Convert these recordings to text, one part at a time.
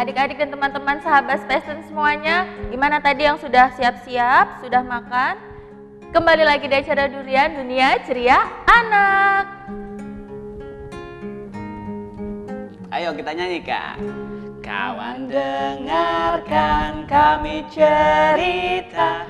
adik-adik dan teman-teman sahabat Spesen semuanya, gimana tadi yang sudah siap-siap, sudah makan? Kembali lagi di acara Durian Dunia Ceria Anak. Ayo kita nyanyi, Kak. Kawan dengarkan kami cerita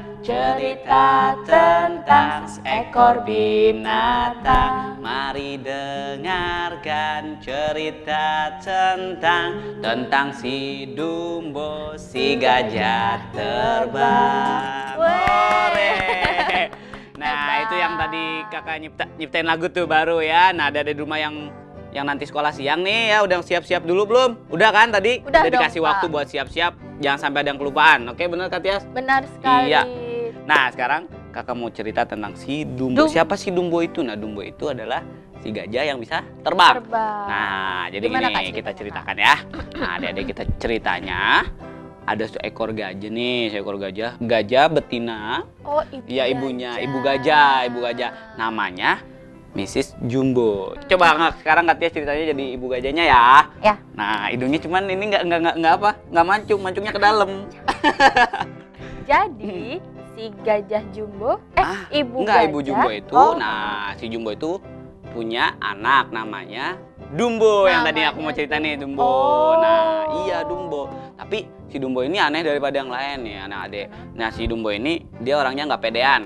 tentang seekor binatang. Mari dengarkan cerita tentang si Dumbo, si gajah terbang. Ore. Nah, itu yang tadi kakak nyiptain lagu tuh baru ya. Nah, ada di rumah yang nanti sekolah siang nih ya, udah siap-siap dulu belum? Udah kan tadi? Udah dikasih dong, waktu Pak. buat siap-siap, jangan sampai ada yang kelupaan. Oke, bener Kak Tias? Benar sekali. Iya. Nah, sekarang kakak mau cerita tentang si Dumbo. Siapa si Dumbo itu? Nah, Dumbo itu adalah si gajah yang bisa terbang. Nah, jadi Gimana, gini Kak, kita ceritanya, ceritakan ya. Nah, adik-adik kita ceritanya. Ada seekor gajah nih, gajah betina. Oh, ibu. Iya, ibu gajah. Namanya Mrs. Jumbo. Coba sekarang Katia ceritanya jadi ibu gajahnya ya. Ya. Nah, hidungnya cuman ini nggak mancung, mancungnya ke dalam. Jadi si gajah Jumbo, ibu enggak, gajah. ibu Jumbo itu. Oh. Nah, si Jumbo itu punya anak namanya Dumbo. Yang tadi aku mau cerita nih, Dumbo. Oh. Nah, iya Dumbo. Tapi si Dumbo ini aneh daripada yang lain nih, anak-adik. Nah, si Dumbo ini dia orangnya nggak pedean.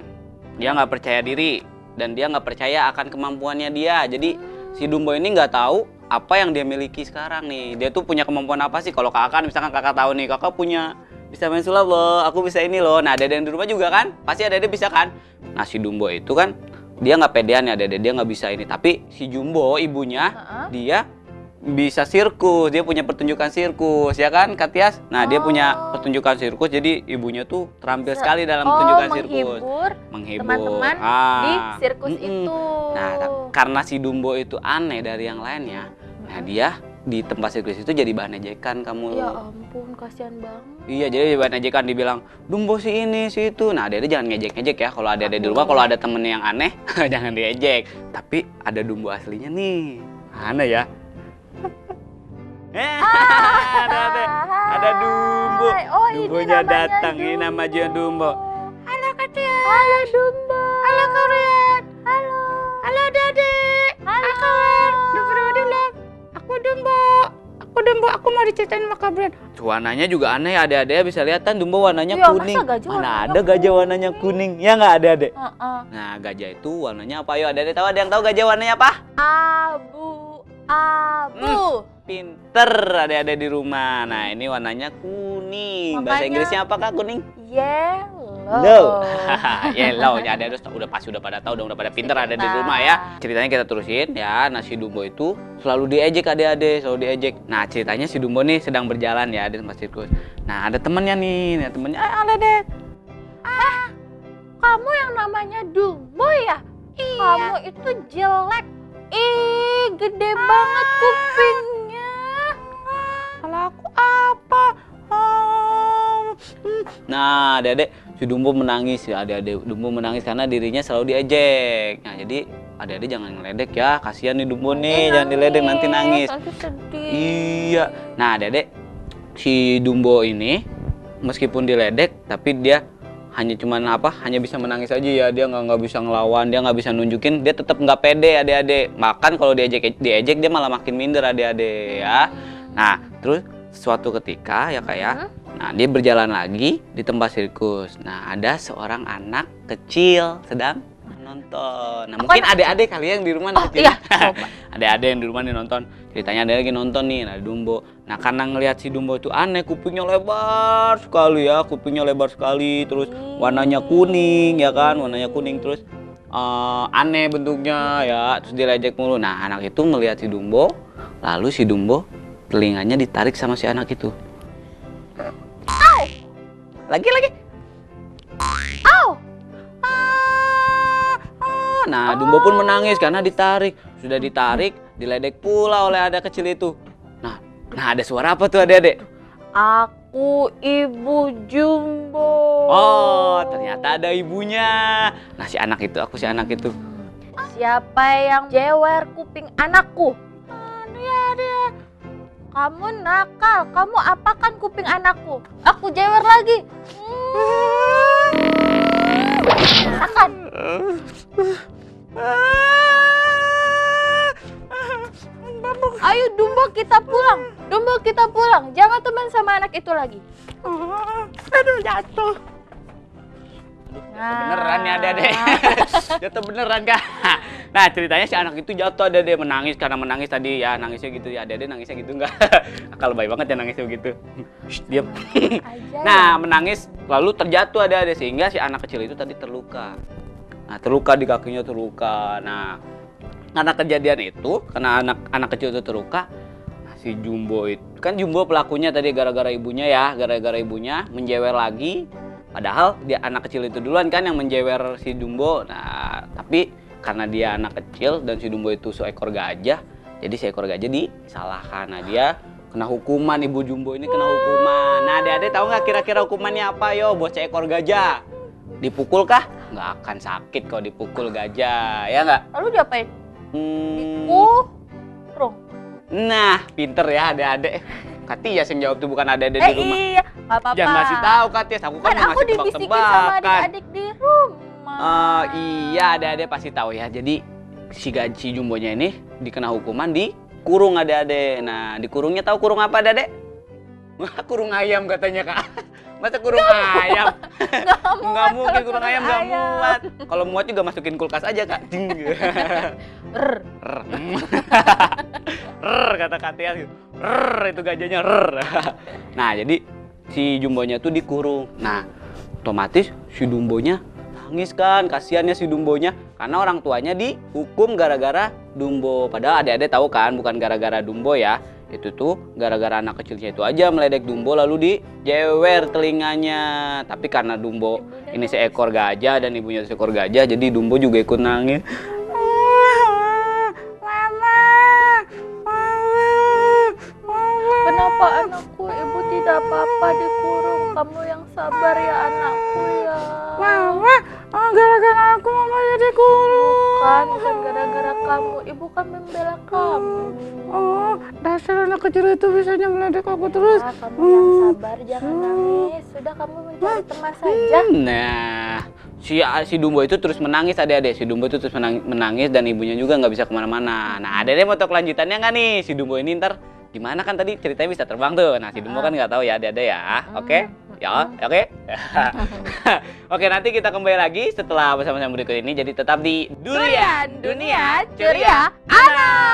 Dia nggak percaya diri. Dan dia nggak percaya akan kemampuannya dia. Jadi si Dumbo ini nggak tahu apa yang dia miliki sekarang nih. Dia tuh punya kemampuan apa sih? Kalau kakak, misalkan kakak tahu nih, kakak punya bisa main sulap loh, aku bisa ini loh. Nah, ada yang di rumah juga kan? Pasti ada bisa kan? Nah, si Dumbo itu kan dia nggak pedean ya, dia nggak bisa ini. Tapi si Jumbo ibunya dia bisa sirkus, dia punya pertunjukan sirkus, ya kan, Katias? Nah, dia punya pertunjukan sirkus, jadi ibunya tuh terampil sekali dalam pertunjukan sirkus. Menghibur teman-teman di sirkus itu. Nah, karena si Dumbo itu aneh dari yang lainnya, nah dia di tempat sirkus itu jadi bahan ejekan kamu. Ya ampun, kasihan banget. Iya, jadi bahan ejekan, dibilang Dumbo si ini, si itu. Nah, dia jangan ngejek-ngejek ya. Kalau ada di rumah, kalau ada temennya yang aneh, jangan diejek. Tapi ada Dumbo aslinya nih. Aneh ya. Ada Dumbo. Oh, Dumbonya datang. Ini namanya Dumbo. Halo Katia. Halo Dumbo. Halo Korean. Halo. Halo Adik. Halo kawan. Aku Dumbo. Aku mau diceritain sama Kabrian. Warnanya juga aneh, adik-adik bisa lihat kan Dumbo warnanya Ya, kuning. Mana ada gajah warnanya kuning? Ya nggak ada, Adik? Nah, gajah itu warnanya apa? Ayo, adik-adik tahu, ada yang tahu gajah warnanya apa? Abu. Pinter ada di rumah. Nah, ini warnanya kuning. Bahasa Inggrisnya apa Kak kuning? Yellow. Yellow. Ya, ada udah pasti udah pada tahu, udah pada pinter ada di rumah ya. Ceritanya kita terusin ya. Nah, si Dumbo itu selalu diejek adik-adik, selalu diejek. Nah, ceritanya si Dumbo nih sedang berjalan ya di tempat sirkus. Nah, ada temennya nih. Nah, temennya, Dek. Kamu yang namanya Dumbo ya? Iya. Kamu itu jelek. Ih, gede banget kupingnya. Kalau aku apa? Nah, adik-adik, si Dumbo menangis ya, adik-adik. Dumbo menangis karena dirinya selalu diejek. Nah, jadi adik-adik jangan ngeledek ya, kasihan nih Dumbo nih, jangan diledek nanti nangis. Nanti sedih. Iya. Nah, adik-adik, si Dumbo ini meskipun diledek, tapi dia hanya bisa menangis aja ya, dia nggak bisa ngelawan, dia nggak bisa nunjukin, dia tetap nggak pede adik-adik. Bahkan kalau diejek dia malah makin minder adik-adik ya. Nah, terus suatu ketika ya Kak ya, nah dia berjalan lagi di tempat sirkus. Nah, ada seorang anak kecil sedang nonton. Nah, mungkin adik-adik kali yang di rumah nonton. Iya. Adik-adik yang di rumah nih nonton. Ceritanya ada lagi nonton nih, nah Dumbo. Nah, karena ngelihat si Dumbo itu aneh, kupingnya lebar sekali ya, terus warnanya kuning ya kan, terus aneh bentuknya ya, terus diledek mulu. Nah, anak itu melihat si Dumbo, lalu si Dumbo telinganya ditarik sama si anak itu. Lagi. Nah, Dumbo pun menangis karena ditarik. Sudah ditarik, diledek pula oleh anak kecil itu. Nah, ada suara apa tuh adik-adik? Aku Ibu Jumbo. Oh, ternyata ada ibunya. Nah, aku si anak itu. Siapa yang jewer kuping anakku? Dia. Kamu nakal. Kamu apakan kuping anakku? Aku jewer lagi. Akan. Ayo Dumbo kita pulang. Dumbo kita pulang. Jangan teman sama anak itu lagi. Aduh, jatuh. Beneran ya Dede. Jatuh beneran Kak. Nah ceritanya si anak itu jatuh Dede, menangis karena menangis tadi ya, nangisnya gitu ya. Dede nangisnya gitu enggak? Akal baik banget ya nangisnya begitu. Shh, diam. Nah menangis lalu terjatuh Dede sehingga si anak kecil itu tadi terluka. Nah terluka di kakinya terluka. Nah karena kejadian itu, karena anak kecil itu terluka, si Jumbo itu kan Jumbo pelakunya tadi gara-gara ibunya ya, gara-gara ibunya menjewer lagi. Padahal dia anak kecil itu duluan kan yang menjewer si Dumbo. Nah, tapi karena dia anak kecil dan si Dumbo itu seekor gajah, jadi seekor gajah disalahkan. Nah, dia kena hukuman, ibu Jumbo ini kena hukuman. Nah, Adik-adik tahu nggak kira-kira hukumannya apa yo buat seekor gajah? Dipukul kah? Nggak akan sakit kalau dipukul gajah, ya nggak? Lalu diapain? Dikurung. Nah, pinter ya Adik-adik. Katias yang jawab tuh bukan Adik-adik di rumah. Iya, nggak apa-apa. Jangan ngasih tahu Katias, aku kan mau aku ngasih dibisikin sama tebak-tebakan. adik-adik di rumah. Iya, Adik-adik pasti tahu ya. Jadi si Jumbonya ini dikena hukuman dikurung Adik-adik. Nah, dikurungnya tahu kurung apa Adik-adik? Kurung ayam katanya Kak. Masa kurung ayam? Nggak mungkin kurung ayam nggak muat. Kalau muat juga masukin kulkas aja Kak. Rrr. Rrr kata Katias. Rrr itu gajahnya rrr. Nah jadi si Jumbonya tuh dikurung. Nah otomatis si Dumbonya nangis kan. Kasiannya si Dumbonya. Karena orang tuanya dihukum gara-gara Dumbo. Padahal adik-adik tahu kan bukan gara-gara Dumbo ya. Itu tuh gara-gara anak kecilnya itu aja meledek Dumbo lalu dijewer telinganya. Tapi karena Dumbo ini seekor gajah dan ibunya seekor gajah, jadi Dumbo juga ikut nangis. Kenapa anakku? Ibu tidak apa-apa dikurung. Kamu yang sabar ya anakku ya. Mama, gara-gara aku mamanya dikurung. Bukan gara-gara kamu. Ibu kan membela kamu. Oh, dasar anak kecil itu bisanya meledek aku terus. Ya, kamu yang sabar, jangan nangis. Sudah kamu mencari teman saja. Nah, si Dumbo itu terus menangis adik-adik. Si Dumbo itu terus menangis dan ibunya juga nggak bisa kemana-mana. Nah, adik-adik mau tahu kelanjutannya nggak nih? Si Dumbo ini ntar gimana kan tadi ceritanya bisa terbang tuh. Nah, si Dumbo kan nggak tahu ya adik-adik ya. Oke? Ya, oke? Oke, nanti kita kembali lagi setelah bersama-sama berikut ini. Jadi tetap di Durian Dunia Ceria Anak.